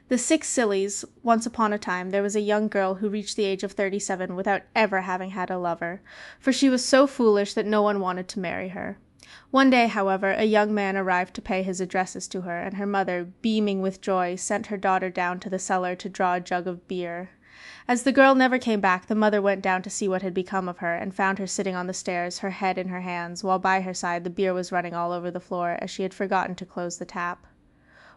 The 6 Sillies. Once upon a time there was a young girl who reached the age of 37 without ever having had a lover, for she was so foolish that no one wanted to marry her. One day, however, a young man arrived to pay his addresses to her, and her mother, beaming with joy, sent her daughter down to the cellar to draw a jug of beer. As the girl never came back, the mother went down to see what had become of her, and found her sitting on the stairs, her head in her hands, while by her side the beer was running all over the floor, as she had forgotten to close the tap.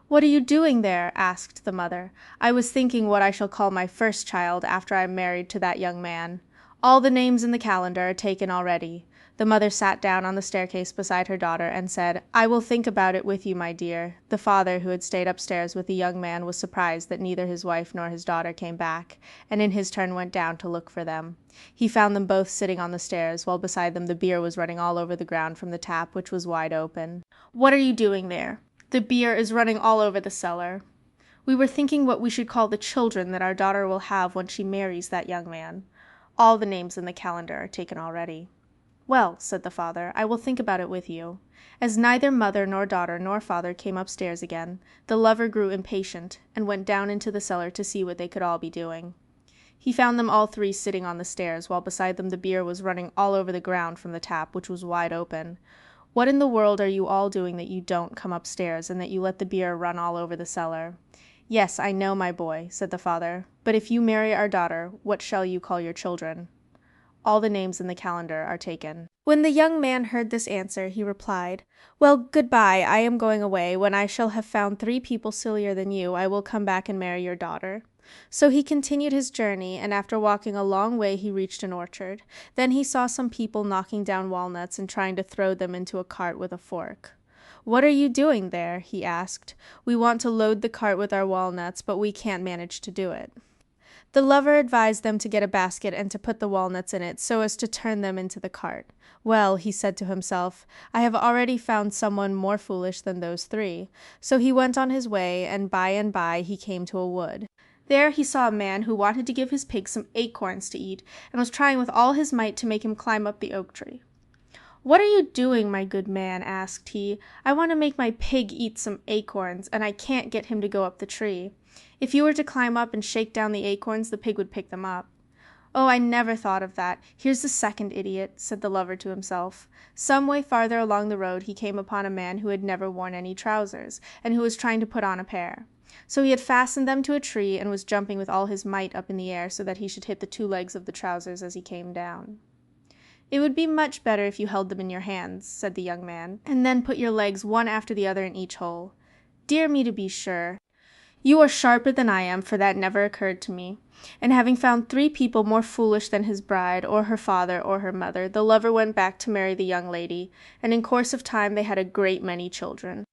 "What are you doing there?" asked the mother. "I was thinking what I shall call my first child after I am married to that young man. All the names in the calendar are taken already." The mother sat down on the staircase beside her daughter, and said, "I will think about it with you, my dear." The father, who had stayed upstairs with the young man, was surprised that neither his wife nor his daughter came back, and in his turn went down to look for them. He found them both sitting on the stairs, while beside them the beer was running all over the ground from the tap, which was wide open. "What are you doing there?" "The beer is running all over the cellar." "We were thinking what we should call the children that our daughter will have when she marries that young man. All the names in the calendar are taken already." "Well," said the father, "I will think about it with you." As neither mother nor daughter nor father came upstairs again, the lover grew impatient, and went down into the cellar to see what they could all be doing. He found them all three sitting on the stairs, while beside them the beer was running all over the ground from the tap, which was wide open. "What in the world are you all doing that you don't come upstairs, and that you let the beer run all over the cellar?" "Yes, I know, my boy," said the father, "but if you marry our daughter, what shall you call your children?" "All the names in the calendar are taken." When the young man heard this answer, he replied, "Well, good-bye, I am going away. When I shall have found 3 people sillier than you, I will come back and marry your daughter." So he continued his journey, and after walking a long way he reached an orchard. Then he saw some people knocking down walnuts and trying to throw them into a cart with a fork. "What are you doing there?" he asked. "We want to load the cart with our walnuts, but we can't manage to do it." The lover advised them to get a basket and to put the walnuts in it, so as to turn them into the cart. "Well," he said to himself, "I have already found someone more foolish than those 3." So he went on his way, and by he came to a wood. There he saw a man who wanted to give his pig some acorns to eat, and was trying with all his might to make him climb up the oak tree. "What are you doing, my good man?" asked he. "I want to make my pig eat some acorns, and I can't get him to go up the tree. If you were to climb up and shake down the acorns, the pig would pick them up." "Oh, I never thought of that. Here's the second idiot," said the lover to himself. Some way farther along the road he came upon a man who had never worn any trousers, and who was trying to put on a pair. So he had fastened them to a tree, and was jumping with all his might up in the air, so that he should hit the 2 legs of the trousers as he came down. "It would be much better if you held them in your hands," said the young man, "and then put your legs one after the other in each hole." "Dear me, to be sure! You are sharper than I am, for that never occurred to me." And having found 3 people more foolish than his bride, or her father, or her mother, the lover went back to marry the young lady, and in course of time they had a great many children.